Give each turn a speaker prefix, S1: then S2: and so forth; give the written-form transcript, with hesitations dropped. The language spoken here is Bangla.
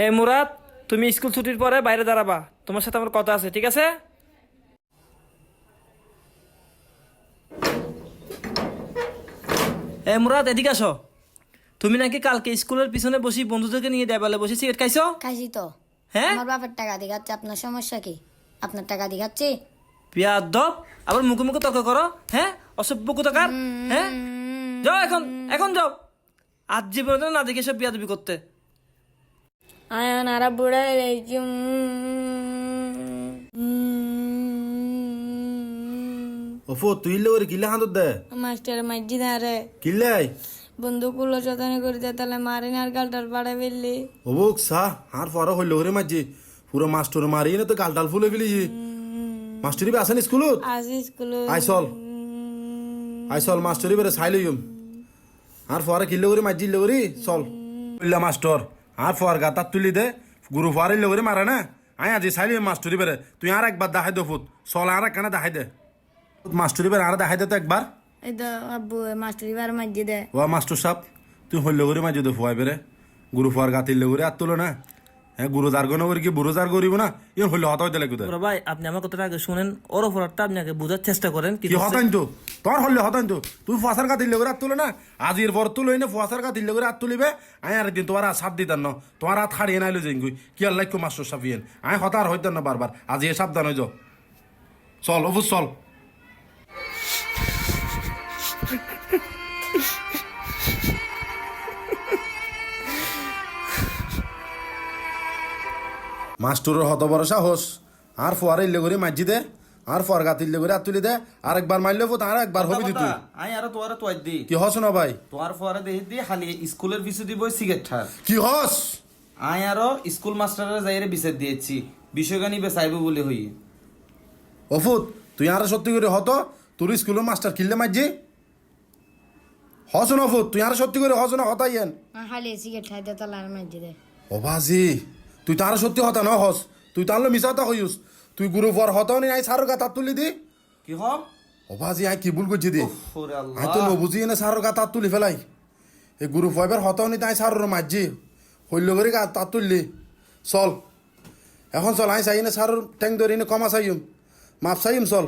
S1: এ মুরাদ, তুমি স্কুল ছুটির পরে বাইরে দাঁড়াবা, তোমার সাথে আমার কথা আছে, ঠিক আছে? এ মুরাদ, এদিকে আসো। তুমি নাকি কালকে স্কুলের পিছনে বসি বন্ধুদেরকে নিয়ে ডেবালে বসে সিগারেট খাইছো?
S2: খাইছি তো।
S1: হ্যাঁ,
S2: আমার বাপের টাকা দিয়ে খাচ্ছে, আপনার সমস্যা কি? আপনার টাকা দিয়ে খাচ্ছি।
S1: বিয়াদব, আবার মুখে মুখে তর্ক করো। হ্যাঁ, অসভ্য কোথাকার। হ্যাঁ, যাও এখন, এখন যাও। আজ জীবনে না দেখে সব বিয়াদবি করতে।
S2: আয়ান আরা বুড়া
S3: ওফো তুই ওরে কিলে হাঁদত দে
S2: মাস্টার মাইজি ধারে
S3: কিল্লাই
S2: বন্ধুগুলো চতানি করিতে তাহলে মারিন আর গালটার পাড়ে ফেললি।
S3: ওবুক সা আর ফর হইল ওরে মাঝি পুরো মাস্টার মারি না তো গালটাল ফুলে ফেলিছি মাস্টারি বে আসেন স্কুলত
S2: আজি স্কুল
S3: আই চল মাস্টারি বেরে চাই লইম আর ফরে কিলে করে মাঝি লগরি চল বললা মাস্টার আর ফর গা তাত তুলি দে গুরু ফরে লগরি মারে না আই আজি চাই লইম মাস্টারি বেরে তুই আর একবার দেখাই দে ফুট চল আর একখানে দেখাই দে মাস্টারি বেরে আর দেখাই দে তো একবার
S2: এই তো আব্বু মাস্টার এবার মাইজি দে।
S3: ও মাস্টার সাহেব তুই হইল করে মাঝে তো ফুয়াই বেরে গুরু ফুয়ার গাতিল করে আর তুলো না হ্যাঁ গুরু যার গণ করি কি বুড়ো যার করিব না ইয়ে হইলে হতা হইতে লাগবে
S1: বড় ভাই, আপনি আমার কথাটা আগে শুনেন, ওর অপরাধটা আপনি আগে বোঝার চেষ্টা করেন।
S3: কি হতাইন তো তোর হইলে হতাইন তো তুই ফুয়াশার গাতিল করে আর তুলে না আজির পর তুলই না ফুয়াশার গাতিল করে আর তুলিবে আয় আর দিন তোমার সাপ দিতাম না তোমার হাত হারিয়ে নাইলো যেগুই কি আর লাইক মাস্টার সাফিয়েন আয় হতা আর হইতেন না বারবার আজি এ সাবধান হয়ে যাও চল অবুজ চল মাস্টরের হত বড় সাহস আর ফোয়ারে ইল্লে করে মাঝি দে আর ফোয়ার গাত ইল্লে করে আর তুলি দে আর একবার মারলে ফুট আর একবার হবে তুই
S4: আই আর তোয়ারে তোয়াই দি
S3: কি হস না ভাই
S4: তোয়ার ফরে দেহি দি খালি স্কুলের পিছু দিবই সিগারেট ঠার
S3: কি হস
S4: আই আরো স্কুল মাস্টারের যাইরে বিচার দিয়েছি বিষয়গানি বেসাইব বলে হই
S3: অফুত তুই আর সত্যি করে হত তোর স্কুলের মাস্টার কিনলে মাঝি হস না অফুত তুই আর সত্যি করে হস না হতাইয়েন
S2: খালি সিগারেট খাইতে তাহলে আর মাইজি দে।
S3: ও বাজি তুই তার সত্যি হতা না হস তুই তাহলে মিশাতা হইস তুই গুরু ফর হতাও নি আই সারর গা তাত তুলি দি
S4: কি হম
S3: ও বাজি আই কি ভুল করছি দি
S4: ওরে
S3: আই তো
S4: আল্লাহ
S3: নবুঝি না সারর গা তাত তুলি ফেলাই এই গুরু ফাইবার হতাও নি তাই সারর মাঝি হইল করে গা তাত তুললি চল এখন চল আই চাই না সারর ট্যাং ধরি না কমা চাইম মাপ চাইম চল